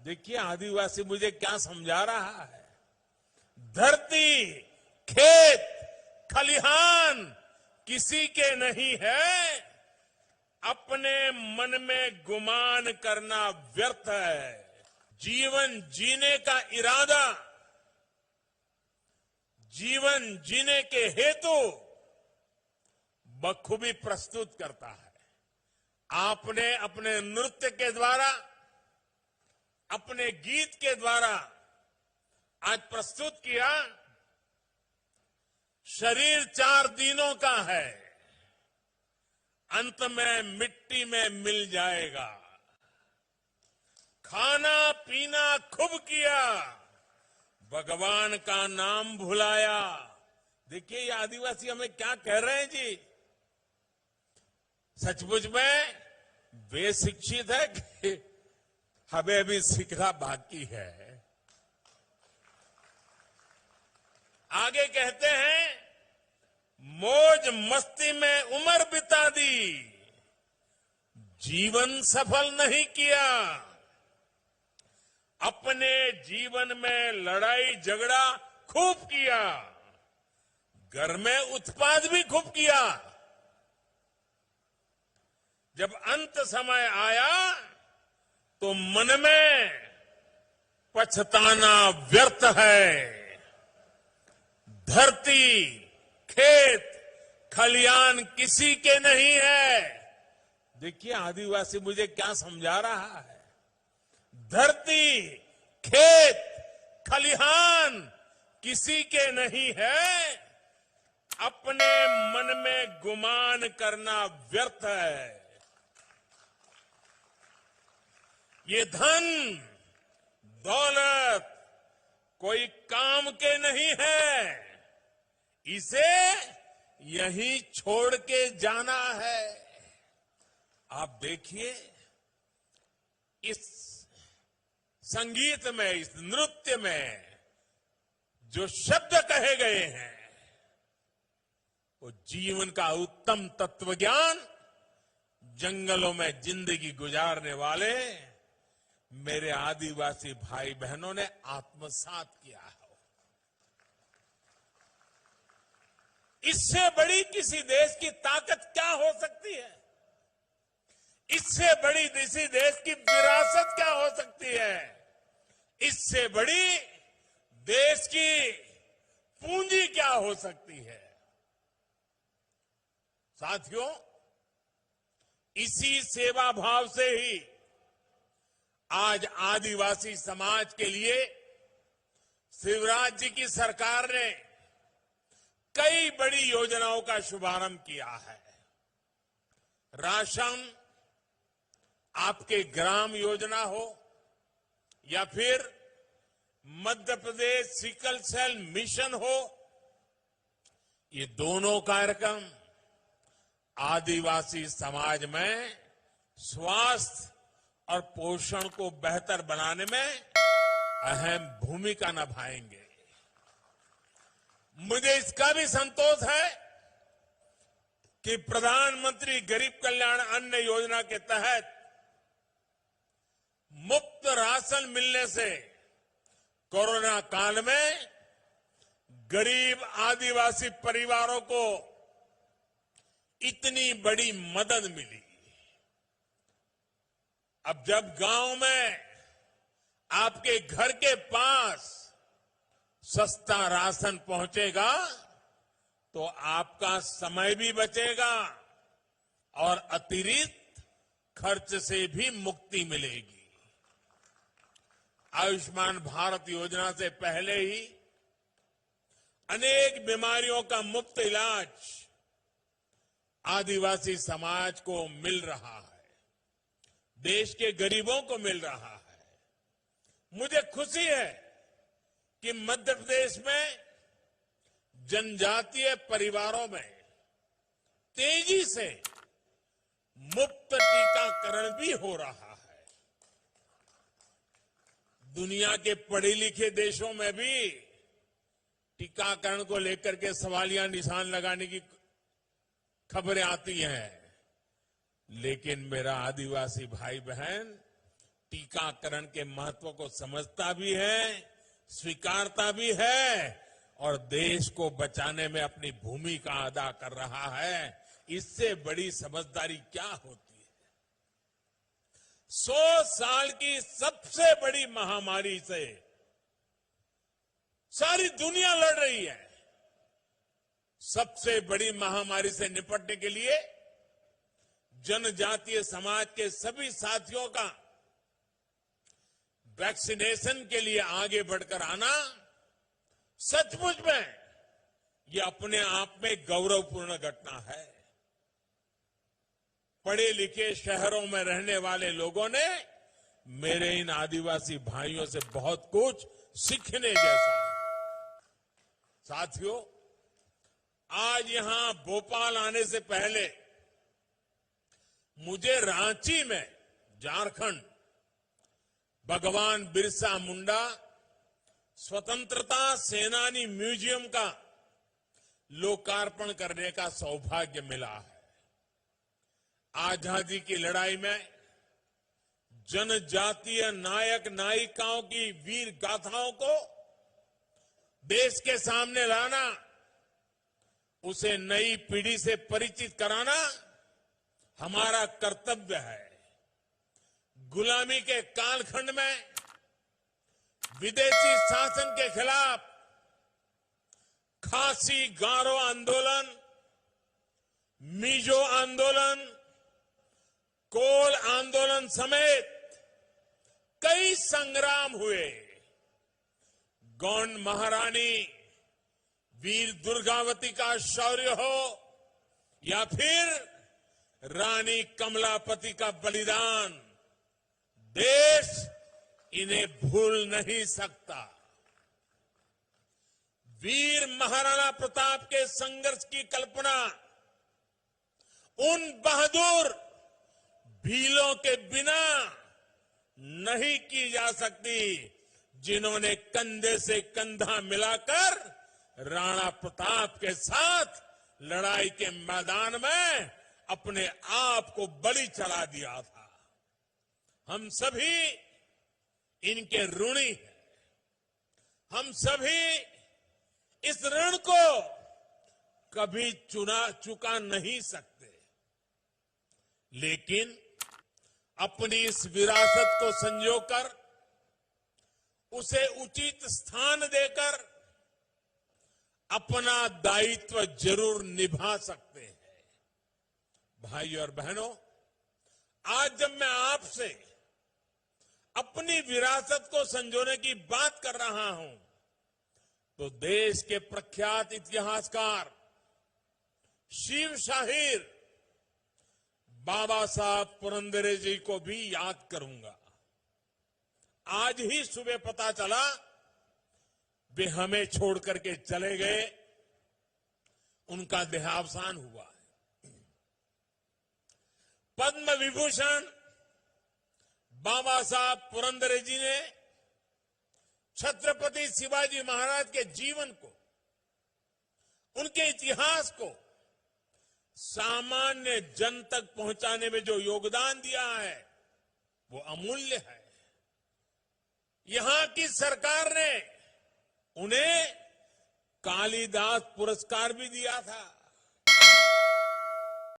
देखिए आदिवासी मुझे क्या समझा रहा है। धरती, खेत, खलिहान किसी के नहीं है, अपने मन में गुमान करना व्यर्थ है। जीवन जीने का इरादा, जीवन जीने के हेतु बखूबी प्रस्तुत करता है। आपने अपने नृत्य के द्वारा, अपने गीत के द्वारा आज प्रस्तुत किया, शरीर 4 दिनों का है, अंत में मिट्टी में मिल जाएगा। खाना पीना खूब किया, भगवान का नाम भुलाया। देखिए ये आदिवासी हमें क्या कह रहे हैं जी। सचमुच में वे शिक्षित है कि हमें भी सीखना बाकी है। आगे कहते हैं, मौज मस्ती में उम्र बिता दी, जीवन सफल नहीं किया। अपने जीवन में लड़ाई झगड़ा खूब किया, घर में उत्पाद भी खूब किया। जब अंत समय आया तो मन में पछताना व्यर्थ है। धरती, खेत, खलियान किसी के नहीं है। देखिए आदिवासी मुझे क्या समझा रहा है। धरती, खेत, खलिहान किसी के नहीं है, अपने मन में गुमान करना व्यर्थ है। ये धन दौलत कोई काम के नहीं है, इसे यहीं छोड़ के जाना है। आप देखिए इस संगीत में, इस नृत्य में जो शब्द कहे गए हैं, वो जीवन का उत्तम तत्वज्ञान जंगलों में जिंदगी गुजारने वाले मेरे आदिवासी भाई बहनों ने आत्मसात किया है। इससे बड़ी किसी देश की ताकत क्या हो सकती है? इससे बड़ी किसी देश की विरासत क्या हो सकती है? इससे बड़ी देश की पूंजी क्या हो सकती है? साथियों, इसी सेवा भाव से ही आज आदिवासी समाज के लिए शिवराज जी की सरकार ने कई बड़ी योजनाओं का शुभारंभ किया है। राशन आपके ग्राम योजना हो या फिर Madhya Pradesh sickle cell mission हो, ये दोनों कार्यक्रम आदिवासी समाज में स्वास्थ्य और पोषण को बेहतर बनाने में अहम भूमिका निभाएंगे। मुझे इसका भी संतोष है कि प्रधानमंत्री गरीब कल्याण अन्न योजना के तहत मुफ्त राशन मिलने से कोरोना काल में गरीब आदिवासी परिवारों को इतनी बड़ी मदद मिली। अब जब गांव में आपके घर के पास सस्ता राशन पहुंचेगा तो आपका समय भी बचेगा और अतिरिक्त खर्च से भी मुक्ति मिलेगी। आयुष्मान भारत योजना से पहले ही अनेक बीमारियों का मुफ्त इलाज आदिवासी समाज को मिल रहा है, देश के गरीबों को मिल रहा है। मुझे खुशी है कि मध्य प्रदेश में जनजातीय परिवारों में तेजी से मुफ्त टीकाकरण भी हो रहा है। दुनिया के पढ़े लिखे देशों में भी टीकाकरण को लेकर के सवालिया निशान लगाने की खबरें आती हैं, लेकिन मेरा आदिवासी भाई बहन टीकाकरण के महत्व को समझता भी है, स्वीकारता भी है और देश को बचाने में अपनी भूमिका अदा कर रहा है। इससे बड़ी समझदारी क्या होती है? 100 साल की सबसे बड़ी महामारी से सारी दुनिया लड़ रही है। सबसे बड़ी महामारी से निपटने के लिए जनजातीय समाज के सभी साथियों का वैक्सीनेशन के लिए आगे बढ़कर आना सचमुच में ये अपने आप में गौरवपूर्ण घटना है। पढ़े लिखे शहरों में रहने वाले लोगों ने मेरे इन आदिवासी भाइयों से बहुत कुछ सीखने जैसा है। साथियों, आज यहां भोपाल आने से पहले मुझे रांची में झारखंड भगवान बिरसा मुंडा स्वतंत्रता सेनानी म्यूजियम का लोकार्पण करने का सौभाग्य मिला है। आजादी की लड़ाई में जनजातीय नायक नायिकाओं की वीर गाथाओं को देश के सामने लाना, उसे नई पीढ़ी से परिचित कराना हमारा कर्तव्य है। गुलामी के कालखंड में विदेशी शासन के खिलाफ खासी गारो आंदोलन, मिजो आंदोलन, कोल आंदोलन समेत कई संग्राम हुए। गौंड महारानी वीर दुर्गावती का शौर्य हो या फिर रानी कमलापति का बलिदान, देश इन्हें भूल नहीं सकता। वीर महाराणा प्रताप के संघर्ष की कल्पना उन बहादुर भीलों के बिना नहीं की जा सकती जिन्होंने कंधे से कंधा मिलाकर राणा प्रताप के साथ लड़ाई के मैदान में अपने आप को बलि चढ़ा दिया था। हम सभी इनके ऋणी हैं। हम सभी इस ऋण को कभी चुका नहीं सकते, लेकिन अपनी इस विरासत को संजोकर उसे उचित स्थान देकर अपना दायित्व जरूर निभा सकते हैं। भाइयों और बहनों, आज जब मैं आपसे अपनी विरासत को संजोने की बात कर रहा हूं तो देश के प्रख्यात इतिहासकार शिव शाहीर बाबा साहब पुरंदरे जी को भी याद करूंगा। आज ही सुबह पता चला वे हमें छोड़ करके चले गए, उनका देहावसान हुआ है। पद्म विभूषण बाबा साहब पुरंदरे जी ने छत्रपति शिवाजी महाराज के जीवन को, उनके इतिहास को सामान्य जन तक पहुंचाने में जो योगदान दिया है वो अमूल्य है। यहां की सरकार ने उन्हें कालिदास पुरस्कार भी दिया था।